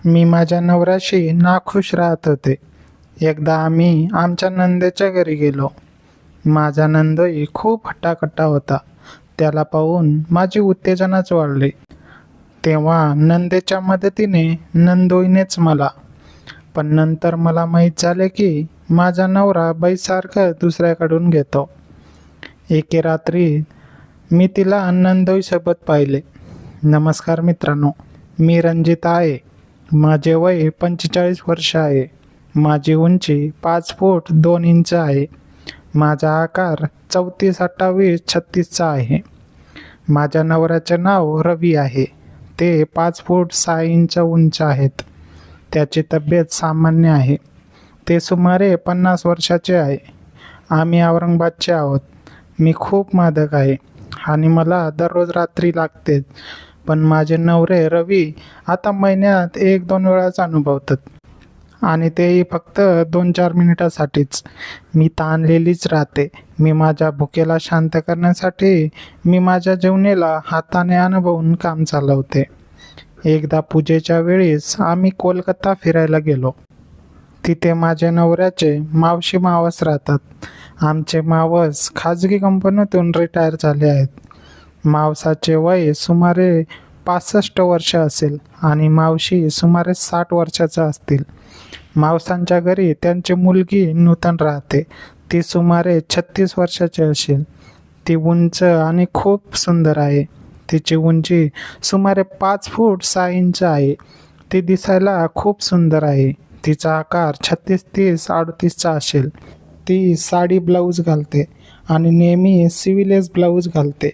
मी माझ्या नवऱ्याशी नाखुश राहत होते. एकदा आम्ही आमच्या नंदेच्या घरी गेलो. माझा नंदोई खूप हट्टाकट्टा होता. त्याला पाहून माझी उत्तेजनाच वाढली. तेव्हा नंदेच्या मदतीने नंदोईनेच मला. पण नंतर मला माहीत झाले की माझा नवरा बाईसारखं दुसऱ्याकडून घेतो. एके रात्री मी तिला नंदोईसोबत पाहिले. नमस्कार मित्रांनो, मी रंजिता आहे. माझे वय 45 वर्ष आहे. माझी उंची 5 फूट 2 इंच आहे. माझा आकार 34, 28, 36चा आहे. माझ्या नवऱ्याचे नाव रवी आहे. ते 5 फूट 6 इंच उंच आहेत. त्याची तब्येत सामान्य आहे. ते सुमारे 50 वर्षाचे आहे. आम्ही औरंगाबादचे आहोत. मी खूप मादक आहे आणि मला दररोज रात्री लागते. पण माझे नवरे रवी आता महिन्यात 1-2 वेळाच अनुभवतात, आणि तेही फक्त 2-4 मिनिटासाठीच. मी ताणलेलीच राहते. मी माझ्या भुकेला शांत करण्यासाठी मी माझ्या जीवनाला हाताने अनुभवून काम चालवते. एकदा पूजेच्या वेळेस आम्ही कोलकाता फिरायला गेलो. तिथे माझ्या नवऱ्याचे मावशी मावस राहतात. आमचे मावस खाजगी कंपनीतून रिटायर झाले आहेत. मावसाचे वय सुमारे 65 वर्ष असेल आणि मावशी सुमारे 60 वर्षाच्या असतील. मावसांच्या घरी त्यांची मुलगी नूतन राहते. ती सुमारे 36 वर्षाची असेल. ती उंच आणि खूप सुंदर आहे. तिची उंची सुमारे 5 फूट 6 इंच आहे. ती दिसायला खूप सुंदर आहे. तिचा आकार 36-38चा असेल. ती साडी ब्लाऊज घालते आणि नेहमी सिव्हिलेस ब्लाऊज घालते.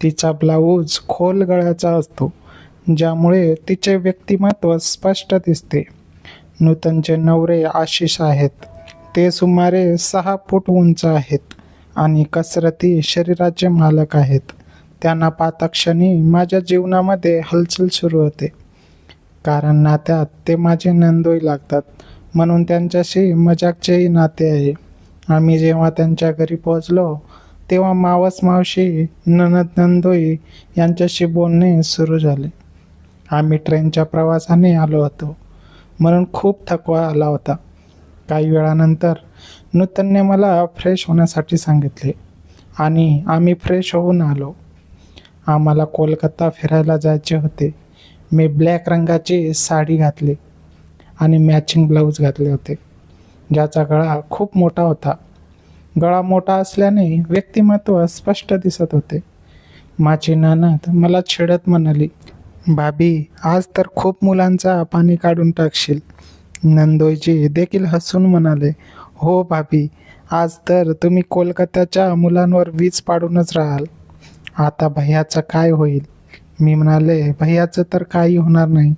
तिचा ब्लाऊज खोल गळ्याचा असतो, ज्यामुळे तिचे व्यक्तिमत्व स्पष्ट दिसते. नूतनचे नवरे आशिष आहेत. ते सुमारे 6 फूट उंच आहेत आणि कसरती शरीराचे मालक आहेत. त्यांना पाहताक्षणी माझ्या जीवनामध्ये हलचल सुरू होते. कारण नात्यात ते माझे नंदोई लागतात, म्हणून त्यांच्याशी मजाकचेही नाते आहे. आम्ही जेव्हा त्यांच्या घरी पोहोचलो तेव्हा मावस मावशी, नणद नंदोई यांच्याशी बोलणे सुरू झाले. आम्ही ट्रेनच्या प्रवासाने आलो होतो, म्हणून खूप थकवा आला होता. काही वेळानंतर नूतनने मला फ्रेश होण्यासाठी सांगितले आणि आम्ही फ्रेश होऊन आलो. आम्हाला कोलकाता फिरायला जायचे होते. मी ब्लॅक रंगाची साडी घातली आणि मॅचिंग ब्लाऊज घातले होते, ज्याचा गळा खूप मोठा होता. गळा मोठा असल्याने व्यक्तिमत्व स्पष्ट दिसत होते. माझी नणद मला छेडत म्हणाली, भाभी, आज तर खूप मुलांचा पाणी काढून टाकशील. नंदोईजी देखील हसून म्हणाले, हो भाभी, आज तर तुम्ही कोलकात्याच्या मुलांवर वीज पाडूनच राहाल. आता भैयाचं काय होईल? मी म्हणाले, भैयाचं तर काही होणार नाही,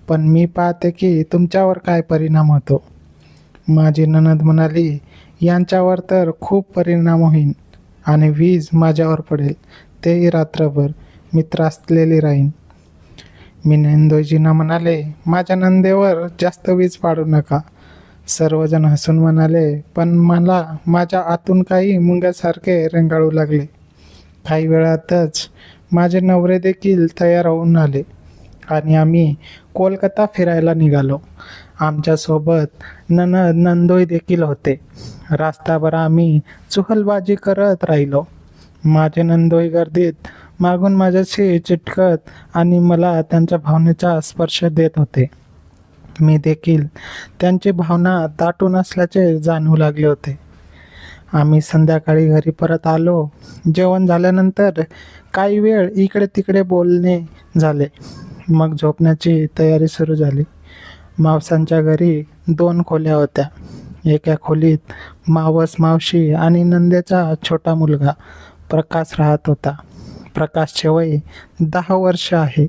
पण मी पाहते की तुमच्यावर काय परिणाम होतो. माझी नणद म्हणाली, यांच्यावर तर खूप परिणाम होईल आणि वीज माझ्यावर पडेल, तेही रात्रभर. मी त्रासलेली राहीन. मी नंदोईजींना म्हणाले, माझ्या नंदेवर जास्त वीज पाडू नका. सर्वजण हसून म्हणाले, पण मला माझ्या आतून काही मुंग्यासारखे रेंगाळू लागले. काही वेळातच माझे नवरे देखील तयार होऊन आले आणि आम्ही कोलकाता फिरायला निघालो. आमच्यासोबत नणद नंदोई देखील होते. रास्ताभर आम्ही चुहलबाजी करत राहिलो. माझे नंदोई गर्दीत मागून माझ्याशी चिटकत आणि मला त्यांच्या भावनेचा स्पर्श देत होते. मी देखील त्यांची भावना दाटून असल्याचे जाणवू लागले होते. आम्ही संध्याकाळी घरी परत आलो. जेवण झाल्यानंतर काही वेळ इकडे तिकडे बोलणे झाले. मग झोपण्याची तयारी सुरू झाली. मावसांच्या घरी 2 खोल्या होत्या. एका खोलीत मावस मावशी आणि नंदेचा छोटा मुलगा प्रकाश राहत होता. प्रकाशचे वय 10 वर्ष आहे.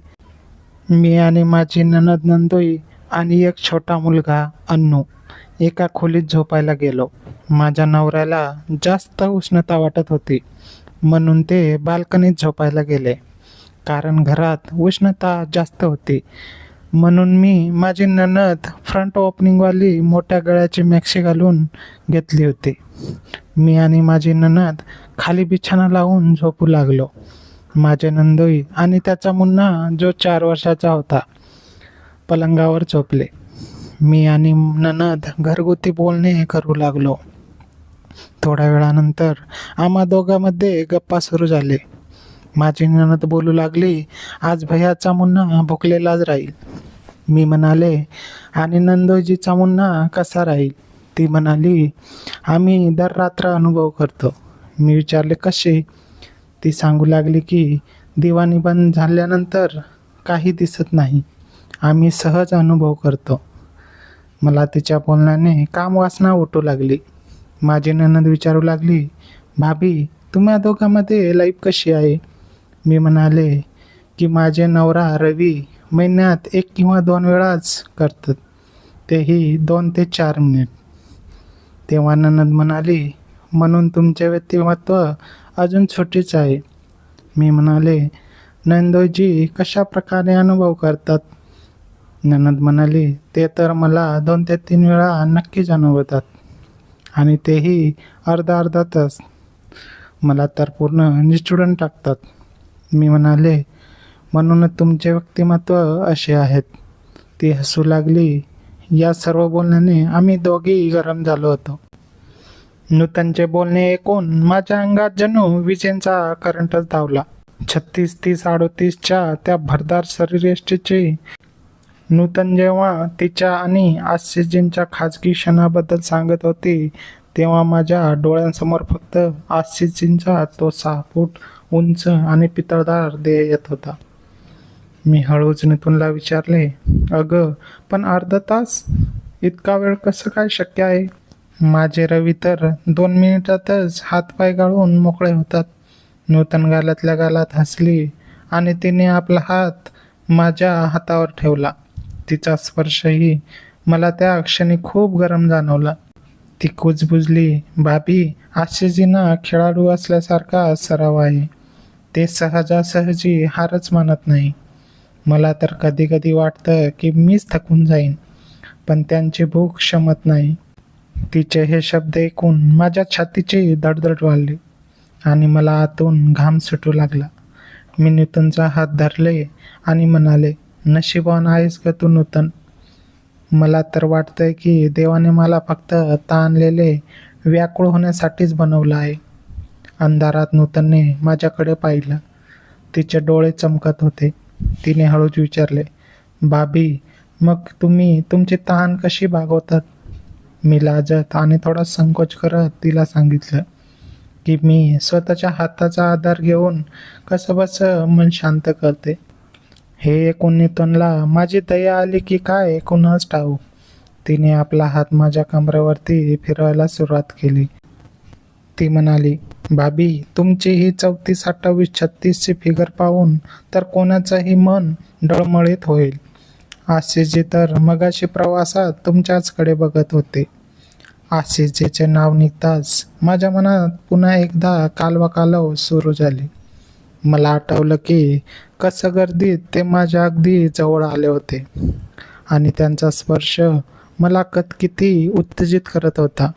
मी आणि माझी नणद नंदोई आणि एक छोटा मुलगा अन्नू एका खोलीत झोपायला गेलो. माझ्या नवऱ्याला जास्त उष्णता वाटत होती, म्हणून ते बाल्कनीत झोपायला गेले. कारण घरात उष्णता जास्त होती. म्हणून मी माझी नणद फ्रंट ओपनिंगवाली मोठ्या गळ्याची मॅक्सी घालून घेतली होती. मी आणि माझी नणद खाली बिछाना लावून झोपू लागलो. माझे नंदोई आणि त्याचा मुन्ना जो 4 वर्षाचा होता पलंगावर झोपले. मी आणि ननद घरगुती बोलणे करू लागलो. थोड्या वेळानंतर आम्हा दोघांमध्ये गप्पा सुरू झाले. माझी ननद बोलू लागली, आज भैयाचा मुन्ना भुकलेलाच राहील. मी म्हणाले, आणि नंदोजीचा मुन्ना कसा राहील? ती म्हणाली, आम्ही दर रात्र अनुभव करतो. मी विचारले, कसे? ती सांगू लागली की दिवाणी बंद झाल्यानंतर काही दिसत नाही, आम्ही सहज अनुभव करतो. मला तिच्या बोलण्याने कामवासना उठू लागली. माझी ननद विचारू लागली, भाभी तुम्हा दोघांमध्ये लाईफ कशी आहे? मी म्हणाले की माझे नवरा रवी महिन्यात 1 किंवा 2 वेळाच करतात, तेही 2 ते 4 मिनिट. तेव्हा ननद म्हणाली, म्हणून तुमचे व्यक्तिमत्व अजून छोटीच आहे. मी म्हणाले, नंदोजी कशा प्रकारे अनुभव करतात? ननद म्हणाली, ते तर मला 2 ते 3 वेळा नक्की जाणवतात, आणि तेही अर्धा तास. मला तर पूर्ण निचडून टाकतात. मी म्हणाले, म्हणूनच तुमचे व्यक्तिमत्व असे आहेत. ती हसू लागली. या सर्व बोलण्याने आम्ही दोघेही गरम झालो होतो. नूतनचे बोलणे ऐकून माझ्या अंगात जणू विजेंचा करंटच धावला. 36, 30, 38च्या त्या भरदार शरीरयष्टीची नूतन जेव्हा तिच्या आणि आशिषजींच्या खाजगी क्षणाबद्दल सांगत होती, तेव्हा माझ्या डोळ्यांसमोर फक्त आशिषजींचा तो 6 फूट उंच आणि पितळदार देह येत होता. मी हळूच नितूनला विचारले, अगं पण अर्धा तास? इतका वेळ कसं काय शक्य आहे? माझे रवी तर 2 मिनिटातच हातपाय गाळून मोकळे होतात. नूतन गालातल्या गालात हसली आणि तिने आपला हात माझ्या हातावर ठेवला. तिचा स्पर्शही मला त्या क्षणी खूप गरम जाणवला. ती कुजबुजली, भाभी आशिषजींना खेळाडू असल्यासारखा सराव आहे. ते सहजासहजी हारच मानत नाही. मला तर कधी कधी वाटतं की मीच थकून जाईन, पण त्यांची भूक शमत नाही. तिचे हे शब्द ऐकून माझ्या छातीची धडधड वाढली आणि मला आतून घाम सुटू लागला. मी नूतनचा हात धरले आणि म्हणाले, नशीबवान आहेस ग तू नूतन. मला तर वाटतंय की देवाने मला फक्त ताणलेले व्याकुळ होण्यासाठीच बनवलं आहे. अंधारात नूतनने माझ्याकडे पाहिलं. तिचे डोळे चमकत होते. तिने हळूच विचारले, भाभी मग तुम्ही तुमची तहान कशी भागवतात? मी लाजत आणि थोडा संकोच करत तिला सांगितलं की मी स्वतःच्या हाताचा आधार घेऊन कसंबसं मन शांत करते. हे ऐकून नूतनला माझी दया आली की काय कुणास ठाऊक. तिने आपला हात माझ्या कमरेवरती फिरवायला सुरुवात केली. ती म्हणाली, भाभी तुमची ही 34, 28, 36ची फिगर पाहून तर कोणाचंही मन डळमळीत होईल. आशिषजी तर मगाशी प्रवासात तुमच्याचकडे बघत होते. आशिषजीचे नाव निघताच माझ्या मनात पुन्हा एकदा कालवाकालव सुरू झाली. मला आठवलं की कसं गर्दीत ते माझ्या अगदी जवळ आले होते आणि त्यांचा स्पर्श मला किती उत्तेजित करत होता.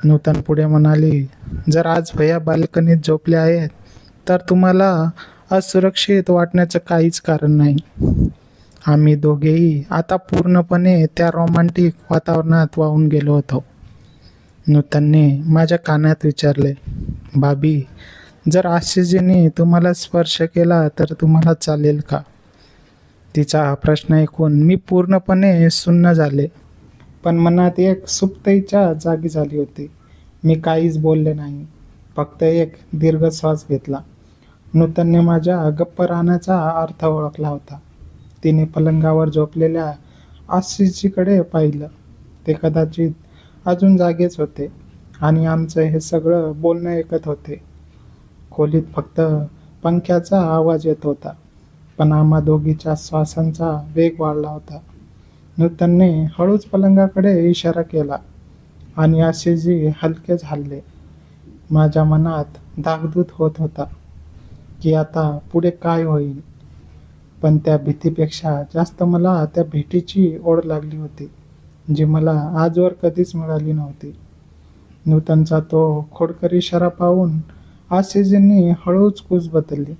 नूतन पुढे म्हणाली, जर आज भैया बाल्कनीत झोपले आहेत तर तुम्हाला असुरक्षित वाटण्याचं काहीच कारण नाही. आम्ही दोघेही आता पूर्णपणे त्या रोमॅन्टिक वातावरणात वाहून गेलो होतो. नूतनने माझ्या कानात विचारले, भाभी जर आशिषजींनी तुम्हाला स्पर्श केला तर तुम्हाला चालेल का? तिचा हा प्रश्न ऐकून मी पूर्णपणे सुन्न झाले, पण मनात एक सुप्ततेच्या जागी झाली होती. मी काहीच बोलले नाही, फक्त एक दीर्घ श्वास घेतला. नूतनने माझ्या गप्प राहण्याचा अर्थ ओळखला होता. तिने पलंगावर झोपलेल्या आशिषजीकडे पाहिलं. ते कदाचित अजून जागेच होते आणि आमचं हे सगळं बोलणं ऐकत होते. खोलीत फक्त पंख्याचा आवाज येत होता, पण आम्हा दोघीच्या श्वासांचा वेग वाढला होता. नूतनने हळूच पलंगाकडे इशारा केला आणि आशिषजी हलकेच हलले. माझ्या मनात धाकधूक होत होता की आता पुढे काय होईल, पण त्या भीतीपेक्षा जास्त मला त्या भेटीची ओढ लागली होती, जी मला आजवर कधीच मिळाली नव्हती. नूतनचा तो खोडकर इशारा पाहून आशिषजींनी हळूच कूस बदलली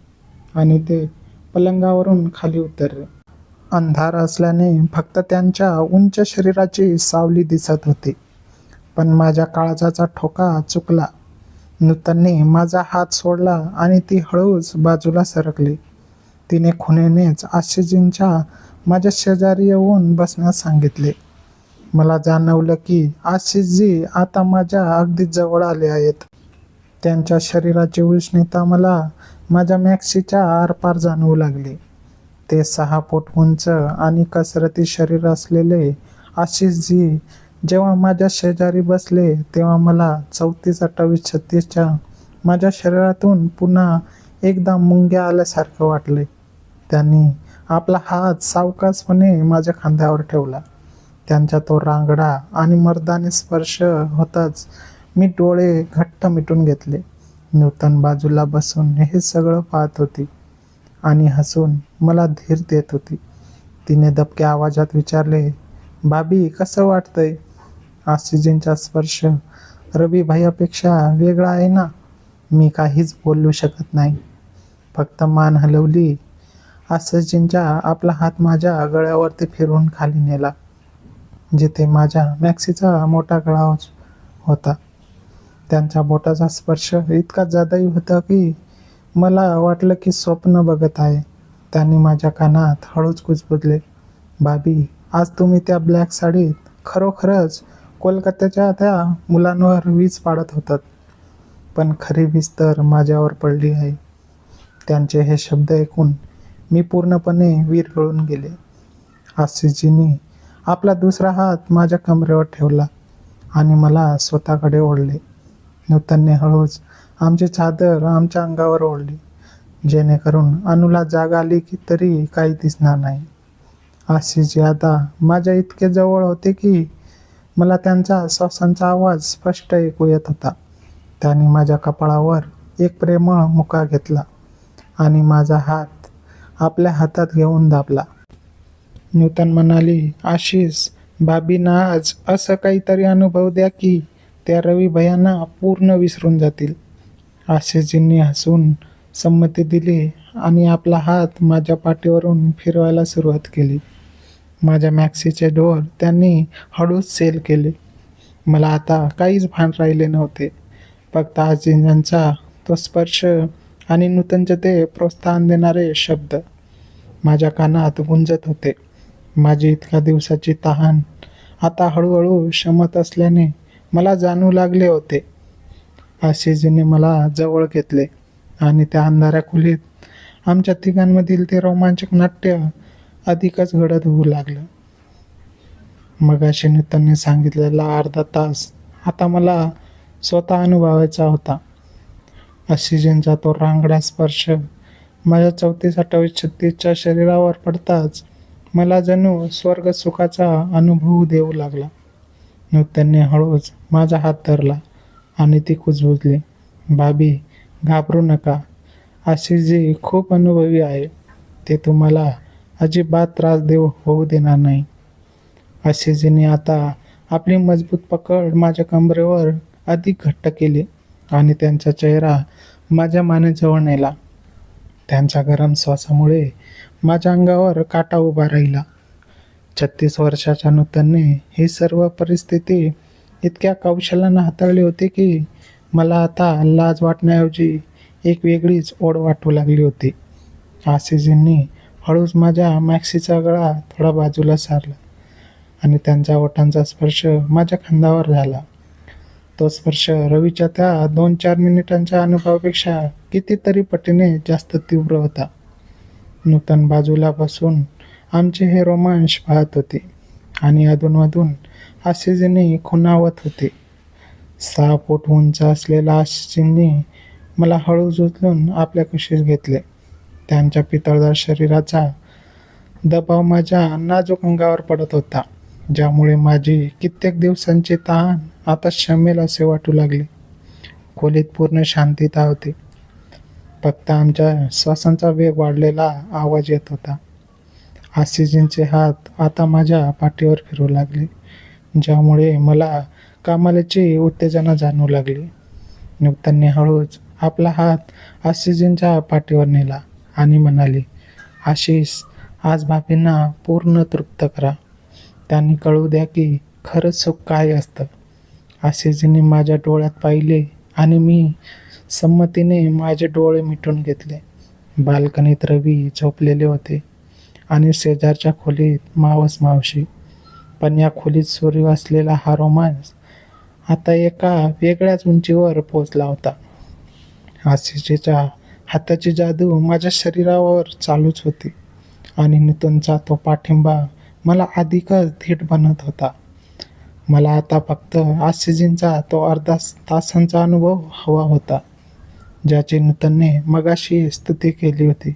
आणि ते पलंगावरून खाली उतरले. अंधार असल्याने फक्त त्यांच्या उंच शरीराची सावली दिसत होती. पण माझ्या काळजाचा ठोका चुकला. नूतनने माझा हात सोडला आणि ती हळूच बाजूला सरकली. तिने खुणेनेच आशिषजींच्या माझ्या शेजारी येऊन बसण्यास सांगितले. मला जाणवलं की आशिषजी आता माझ्या अगदी जवळ आले आहेत. त्यांच्या शरीराची उष्णता मला माझ्या मॅक्सीच्या आरपार जाणवू लागली. ते 6 फूट उंच आणि कसरती शरीर असलेले आशिषजी जेव्हा माझ्या शेजारी बसले तेव्हा मला 34, 28, 36च्या माझ्या शरीरातून पुन्हा एकदा मुंग्या आल्यासारखं वाटले. त्यांनी आपला हात सावकाशपणे माझ्या खांद्यावर ठेवला. त्यांचा तो रांगडा आणि मर्दानी स्पर्श होताच मी डोळे घट्ट मिटून घेतले. नूतन बाजूला बसून हे सगळं पाहत होती आणि हसून मला धीर देत होती. तिने दबक्या आवाजात विचारले, "भाभी, कसं वाटतंय?" आशिषजींचा स्पर्श रवी भैयापेक्षा वेगळा आहे ना? मी काहीच बोलू शकत नाही. फक्त मान हलवली. आशिषजींचा आपला हात माझ्या गळ्यावरती फिरून खाली नेला, जिथे माझ्या मॅक्सीचा मोठा गळा होता. त्यांच्या बोटाचा स्पर्श इतका जादुई होता की मला वाटलं की स्वप्न बघत आहे. त्यांनी माझ्या कानात हळूच कुजबुजले, "भाभी, आज तुम्ही त्या ब्लॅक साडीत खरोखरच कोलकात्याच्या त्या मुलांवर वीज पाडत होतात. पण खरी वीज तर माझ्यावर पडली आहे." त्यांचे हे शब्द ऐकून मी पूर्णपणे विरघळून गेले. आशिषजींनी आपला दुसरा हात माझ्या कमरेवर ठेवला आणि मला स्वतःकडे ओढले. नूतनने हळूच आमची चादर आमच्या अंगावर ओढली, जेणेकरून अनुला जाग आली की तरी काही दिसणार नाही. आशिषजी आता माझ्या इतके जवळ होते की मला त्यांचा श्वासांचा आवाज स्पष्ट ऐकू येत होता. त्यांनी माझ्या कपाळावर एक प्रेमळ मुका घेतला आणि माझा हात आपल्या हातात घेऊन दाबला. नूतन म्हणाली, "आशिष, भाभींना आज असं काहीतरी अनुभव द्या की त्या रवी भैयांना पूर्ण विसरून जातील." आशिषजींनी हसून संमती दिली आणि आपला हात माझ्या पाठीवरून फिरवायला सुरुवात केली. माझ्या मॅक्सीचे डोर त्यांनी हळूच सेल केले. मला आता काहीच भान राहिले नव्हते. फक्त आशिषजींचा तो स्पर्श आणि नूतनचे ते प्रोत्साहन देणारे शब्द माझ्या कानात गुंजत होते. माझी इतक्या दिवसाची तहान आता हळूहळू शमत असल्याने मला जाणवू लागले होते. आशिषजींनी मला जवळ घेतले आणि त्या अंधाऱ्या खोलीत आमच्या तिघांमधील ते रोमांचक नाट्य अधिकच घडत होऊ लागलं. मगाशी नूतनने सांगितलेला अर्धा तास आता मला स्वतः अनुभवायचा होता. आशिषजींचा तो रांगडा स्पर्श माझ्या 34, 28, 36च्या शरीरावर पडताच मला जणू स्वर्ग सुखाचा अनुभव देऊ लागला. नूतनने हळूच माझा हात धरला आणि ती कुजबुजली, "भाभी, घाबरू नका. आशिषजी खूप अनुभवी आहे. ते तुम्हाला अजिबात त्रास होऊ देणार नाही." आशिषजींनी आता आपली मजबूत पकड माझ्या कमरेवर अधिक घट्ट केली आणि त्यांचा चेहरा माझ्या मानेजवळ नेला. त्यांच्या गरम श्वासामुळे माझ्या अंगावर काटा उभा राहिला. 36 वर्षाच्या नूतनने ही सर्व परिस्थिती इतक्या कौशल्याने हाताळली होती की मला आता लाज वाटण्याऐवजी एक वेगळीच ओढ वाटू लागली होती. आशिषजींनी हळूच माझ्या मॅक्सीचा गळा थोडा बाजूला सारला आणि त्यांच्या ओठांचा स्पर्श माझ्या खांद्यावर झाला. तो स्पर्श रवीच्या त्या 2-4 मिनिटांच्या अनुभवापेक्षा कितीतरी पटीने जास्त तीव्र होता. नूतन बाजूला बसून आमचे हे रोमांच पाहत होते आणि अधूनमधून आशिषजींनी खुणावत होते. 6 फूट उंच असलेल्या आशिषजींनी मला हळूच उचलून आपल्या कुशीत घेतले. त्यांच्या पितळदार शरीराचा दबाव माझ्या नाजूक अंगावर पडत होता, ज्यामुळे माझी कित्येक दिवसांची तहान आता शमेल असे वाटू लागले. खोलीत पूर्ण शांतता होती. फक्त आमच्या श्वासांचा वेग वाढलेला आवाज येत होता. आशिषजींचे हात आता माझ्या पाठीवर फिरू लागले, ज्यामुळे मला कमालीची उत्तेजना जाणवू लागली. नूतनने हळूच आपला हात आशिषजींच्या पाठीवर नेला आणि म्हणाली, "आशिष, आज भाभींना पूर्ण तृप्त करा. त्यांनी कळू द्या की खरंच सुख काय असतं. आशिषजींनी माझ्या डोळ्यात पाहिले आणि मी संमतीने माझे डोळे मिटून घेतले. बाल्कनीत रवी झोपलेले होते आणि शेजारच्या खोलीत मावस मावशी. पण या खोलीत सुरू असलेला हा रोमांस आता एका वेगळ्याच उंचीवर पोचला होता. आशिषच्या हाताची जादू माझ्या शरीरावर चालूच होती आणि नितूनचा तो पाठिंबा मला अधिकच धीट बनत होता. मला आता फक्त आशिषजींचा तो अर्धा तासांचा अनुभव हवा होता, ज्याची नूतनने मगाशी स्तुती केली होती.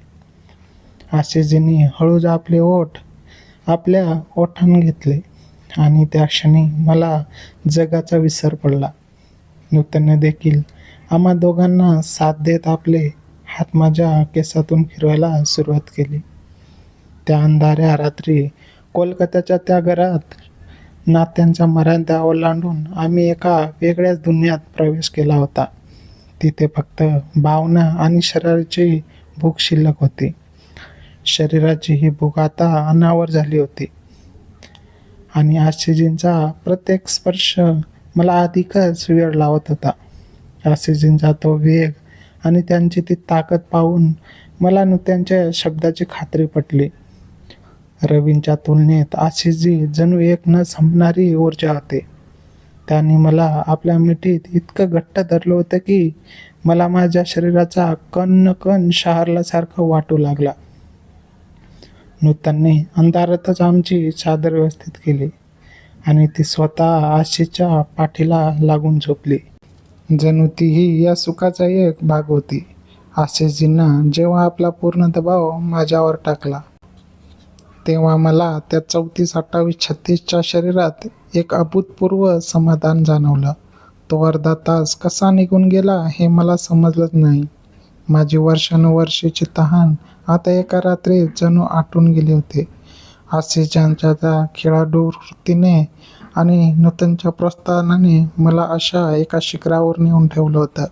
आशिषजींनी हळूच आपले ओठ आपल्या ओठांत घेतले आणि त्या क्षणी मला जगाचा विसर पडला. नूतनने देखील आम्हा दोघांना साथ देत आपले हात माझ्या केसातून फिरवायला सुरुवात केली. त्या अंधाऱ्या रात्री कोलकात्याच्या त्या घरात नात्यांच्या मर्यादा ओलांडून आम्ही एका वेगळ्याच दुनियात प्रवेश केला होता. तिथे फक्त भावना आणि शरीराची भूक शिल्लक होती. शरीराची ही भूक आता अनावर झाली होती आणि आशिषजींचा प्रत्येक स्पर्श मला अधिकच वेळ लावत होता. आशिषजींचा तो वेग आणि त्यांची ती ताकद पाहून मला त्यांच्या शब्दाची खात्री पटली. रवींच्या तुलनेत आशिषजी जणू एक न संपणारी ऊर्जा होते. त्यांनी मला आपल्या मिठीत इतकं घट्ट धरलं होतं की मला माझ्या शरीराचा कण न कण शहारल्यासारखं वाटू लागला. नूतनने अंधारातच आमची चादर व्यवस्थित केली आणि ती स्वतः आशिषच्या पाठीला लागून झोपली. जणू तीही या सुखाचा एक भाग होती. आशिषजींना जेव्हा आपला पूर्ण दबाव माझ्यावर टाकला तेव्हा मला त्या 34, 28, 36च्या शरीरात एक अभूतपूर्व समाधान जाणवलं. तो अर्धा तास कसा निघून गेला हे मला समजलंच नाही. माझी वर्षानुवर्षीची तहान आता एका रात्रीत जणू आटून गेले होते. आशिषजींच्या त्या खेळाडू वृत्तीने आणि नूतनच्या प्रोत्साहनाने मला अशा एका शिखरावर नेऊन ठेवलं होतं.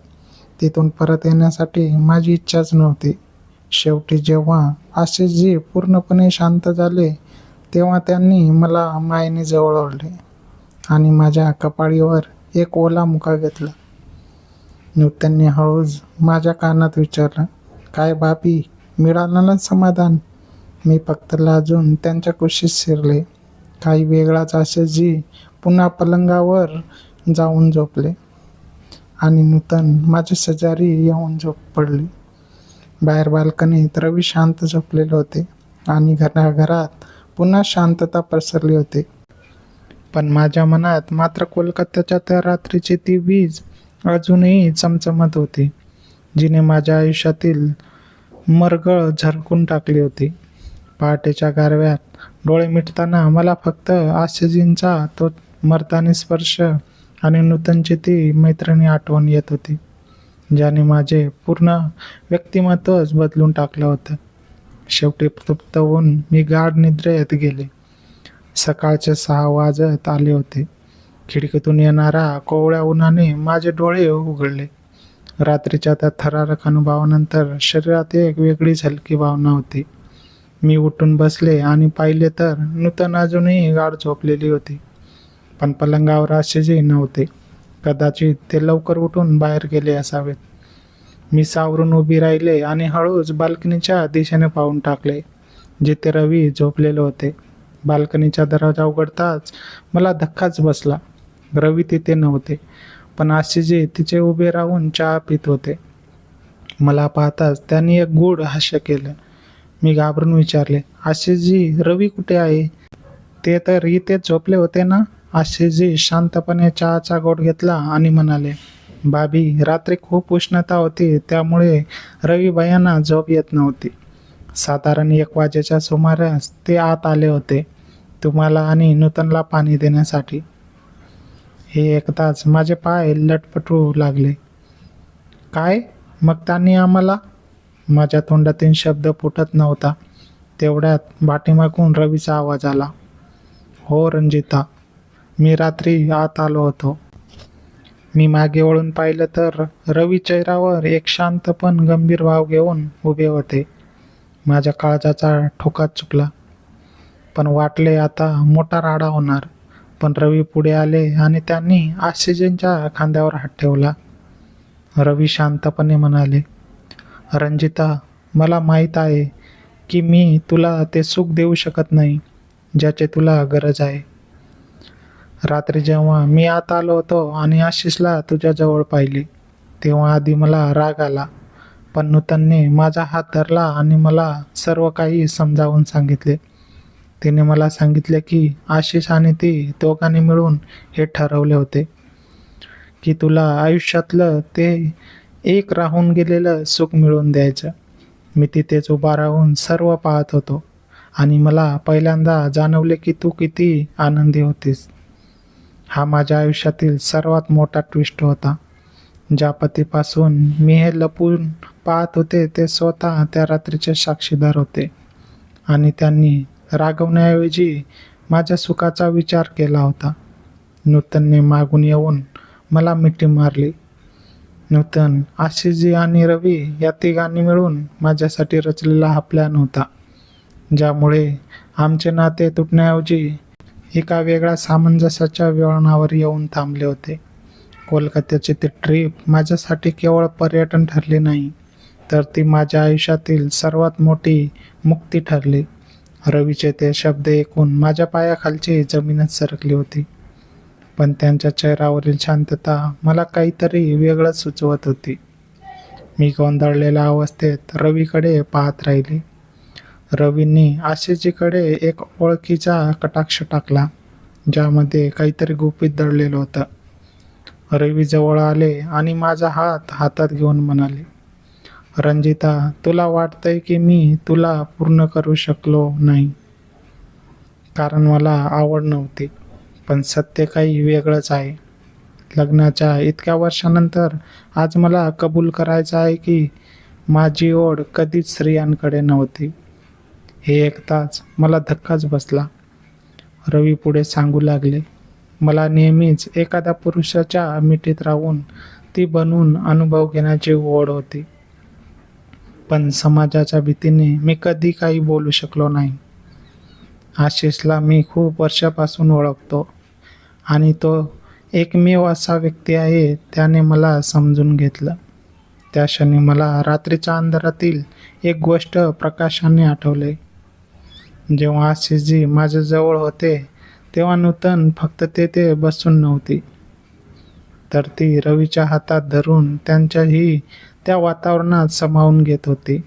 तिथून परत येण्यासाठी माझी इच्छाच नव्हती. शेवटी जेव्हा आशिषजी पूर्णपणे शांत झाले तेव्हा त्यांनी मला मायेने जवळ ओढले आणि माझ्या कपाळीवर एक ओला मुका घेतला. नूतनने हळूच माझ्या कानात विचारलं, काय भाभी, मिळालं ना समाधान? मी फक्त लाजून त्यांच्या कुशीत शिरले. काही वेगळाच आशिषजी पुन्हा पलंगावर जाऊन झोपले आणि नूतन माझ्या शेजारी येऊन झोप पडली. बाहेर बाल्कनीत रवी शांत झोपलेले होते आणि घरात पुन्हा शांतता पसरली होती. पण माझ्या मनात मात्र कोलकात्याच्या त्या रात्रीची ती वीज अजूनही चमचमत होती, जिने माझ्या आयुष्यातील मरगळ झरकून टाकली होती. पहाटेच्या गारव्यात डोळे मिटताना मला फक्त आशिषजींचा तो मर्दानी स्पर्श आणि नूतनची ती मैत्रिणी आठवण येत होती, ज्याने माझे पूर्ण व्यक्तिमत्वच बदलून टाकलं होतं. शेवटी तृप्त होऊन मी गाढ निद्रेत गेले. सकाळचे 6 वाजत आले होते. खिडकीतून येणारा कोवळ्या उन्हाने माझे डोळे उघडले. रात्रीच्या त्या थरारक अनुभवानंतर शरीरात एक वेगळीच हलकी भावना होती. मी उठून बसले आणि पाहिले तर नूतन अजूनही गाढ झोपलेली होती. पण पलंगावर आशिषजी नव्हते. कदाचित ते लवकर उठून बाहेर गेले असावेत. मी सावरून उभी राहिले आणि हळूच बाल्कनीच्या दिशेने पाऊल टाकले, जिथे रवी झोपलेले होते. बाल्कनीचा दरवाजा उघडताच मला धक्काच बसला. रवी तिथे नव्हते, पण आशिषजी तिचे उभे राहून चहा पित होते. मला पाहताच त्यांनी एक गूढ हास्य केलं. मी घाबरून विचारले, आशिषजी, रवी कुठे आहे? ते तर इथेच झोपले होते ना? आशिषजी शांतपणे चहाचा घोट घेतला आणि म्हणाले, भाभी, रात्री खूप उष्णता होती, त्यामुळे रवी भैयांना झोप येत नव्हती. साधारण 1 वाजेच्या सुमारास ते आत आले होते, तुम्हाला आणि नूतनला पाणी देण्यासाठी. हे ऐकताच माझे पाय लटपटू लागले. काय? मग त्यांनी आम्हाला? माझ्या तोंडातून शब्द फुटत नव्हता. तेवढ्यात पाठीमागून रवीचा आवाज आला, हो रंजिता, मी रात्री आत आलो होतो. मी मागे वळून पाहिलं तर रवी चेहऱ्यावर एक शांत पण गंभीर भाव घेऊन उभे होते. माझ्या काळजाचा ठोका चुकला. पण वाटले आता मोठा राडा होणार. पण रवी पुढे आले आणि त्यांनी आशिषजींच्या खांद्यावर हात ठेवला. रवी शांतपणे म्हणाले, रंजिता, मला माहीत आहे की मी तुला ते सुख देऊ शकत नाही ज्याचे तुला गरज आहे. रात्री जेव्हा मी आत आलो होतो आणि आशिषला तुझ्याजवळ पाहिले तेव्हा आधी मला राग आला, पण नूतनने माझा हात धरला आणि मला सर्व काही समजावून सांगितले. तिने मला सांगितले की आशिष आणि ती दोघांनी मिळून हे ठरवले होते की तुला आयुष्यातलं ते एक राहून गेलेलं सुख मिळवून द्यायचं. मी तिथेच उभा राहून सर्व पाहत होतो आणि मला पहिल्यांदा जाणवले की तू किती आनंदी होतीस. हा माझ्या आयुष्यातील सर्वात मोठा ट्विस्ट होता. ज्या पतीपासून मी हे लपून पाहत होते ते स्वतः त्या रात्रीचे साक्षीदार होते आणि त्यांनी रागवण्याऐवजी माझ्या सुखाचा विचार केला होता. नूतनने मागून येऊन मला मिठी मारली. नूतन, आशिषजी आणि रवी या तिघांनी मिळून माझ्यासाठी रचलेला हा प्लॅन होता, ज्यामुळे आमचे नाते तुटण्याऐवजी एका वेगळ्या सामंजस्याच्या वळणावर येऊन थांबले होते. कोलकात्याची ती ट्रिप माझ्यासाठी केवळ पर्यटन ठरले नाही, तर ती माझ्या आयुष्यातील सर्वात मोठी मुक्ती ठरली. रवीचे ते शब्द ऐकून माझ्या पायाखालची जमीनच सरकली होती, पण त्यांच्या चेहऱ्यावरील शांतता मला काहीतरी वेगळंच सुचवत होती. मी गोंधळलेल्या अवस्थेत रवीकडे पाहत राहिले. रवींनी आशिषजीकडे एक ओळखीचा कटाक्ष टाकला, ज्यामध्ये काहीतरी गुपित दडलेलं होतं. रवी जवळ आले आणि माझा हात हातात घेऊन म्हणाले, रंजिता, तुला वाटतंय की मी तुला पूर्ण करू शकलो नाही कारण मला आवड नव्हती, पण सत्य काही वेगळंच आहे. लग्नाच्या इतक्या वर्षानंतर आज मला कबूल करायचं आहे की माझी ओढ कधीच स्त्रियांकडे नव्हती. हे ऐकताच मला धक्काच बसला. रवी पुढे सांगू लागले, मला नेहमीच एखाद्या पुरुषाच्या मिठीत राहून ती बनवून अनुभव घेण्याची ओढ होती, पण समाजाच्या भीतीने मी कधी काही बोलू शकलो नाही. आशिषला मी खूप वर्षापासून ओळखतो आणि तो एकमेव असा व्यक्ती आहे त्याने मला समजून घेतलं. त्या क्षणी मला रात्रीच्या अंधारातील एक गोष्ट प्रकाशाने आठवले. जेव्हा आशिषजी माझ्याजवळ होते तेव्हा नूतन फक्त तेथे बसून नव्हती, तर ती रवीच्या हातात धरून त्यांच्याही त्या वातावरणात सामावून घेत होती.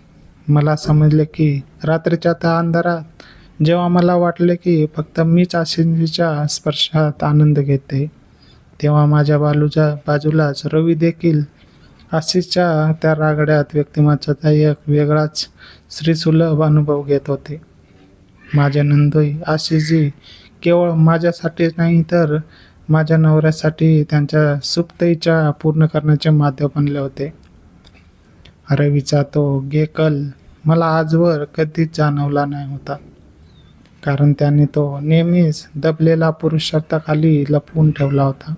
मला समजले की रात्रीच्या त्या अंधारात जेव्हा मला वाटले की फक्त मीच आशिषजीच्या स्पर्शात आनंद घेते, तेव्हा माझ्या बाजूलाच रवी देखील आशिषच्या त्या रागड्यात व्यक्तिमत्वाचा एक वेगळाच श्रीसुलभ अनुभव घेत होते. माझे नंदोई आशिषजी केवळ माझ्यासाठीच नाही तर माझ्या नवऱ्यासाठी त्यांच्या सुप्त पूर्ण करण्याचे माध्यम बनले होते. रवीचा तो कल मला आजवर कधीच जाणवला नाही होता, कारण त्याने तो नेहमीच दबलेला पुरुषार्थाखाली लपवून ठेवला होता.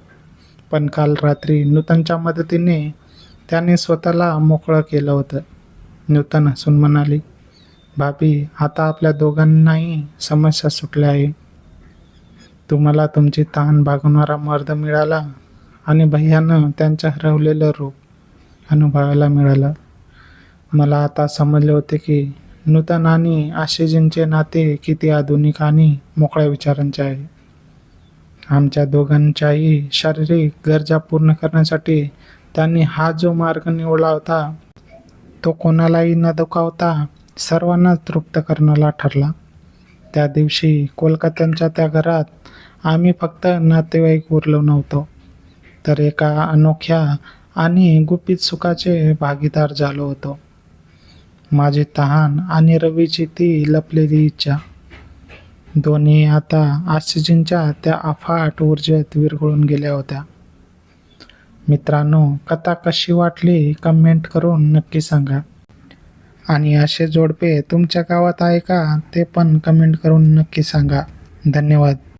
पण काल रात्री नूतनच्या मदतीने त्याने स्वतःला मोकळं केलं होतं. नूतन हसून म्हणाली, भाभी, आता आपल्या दोघांनाही समस्या सुटल्या आहे. तुम्हाला तुमची तहान भागवणारा मर्द मिळाला आणि भैयानं त्यांचं हरवलेलं रूप अनुभवायला मिळालं. मला आता समजले होते की नूतन आणि आशिषजींचे नाते किती आधुनिक आणि मोकळ्या विचारांचे आहे. आमच्या दोघांच्याही शारीरिक गरजा पूर्ण करण्यासाठी त्यांनी हा जो मार्ग निवडला होता तो कोणालाही न दुखावता सर्वांना तृप्त करणारा ठरला. त्या दिवशी कोलकात्याच्या त्या घरात आम्ही फक्त नातेवाईक उरलो नव्हतो, तर एका अनोख्या आणि गुपित सुखाचे भागीदार झालो होतो. माझी तहान आणि रवीची ती लपलेली इच्छा दोन्ही आता आशिषजींच्या त्या अफाट ऊर्जेत विरघळून गेल्या होत्या. मित्रांनो, कथा कशी वाटली कमेंट करून नक्की सांगा. आणि असे जोडपे तुमच्या गावात आहे का ते पण कमेंट करून नक्की सांगा. धन्यवाद.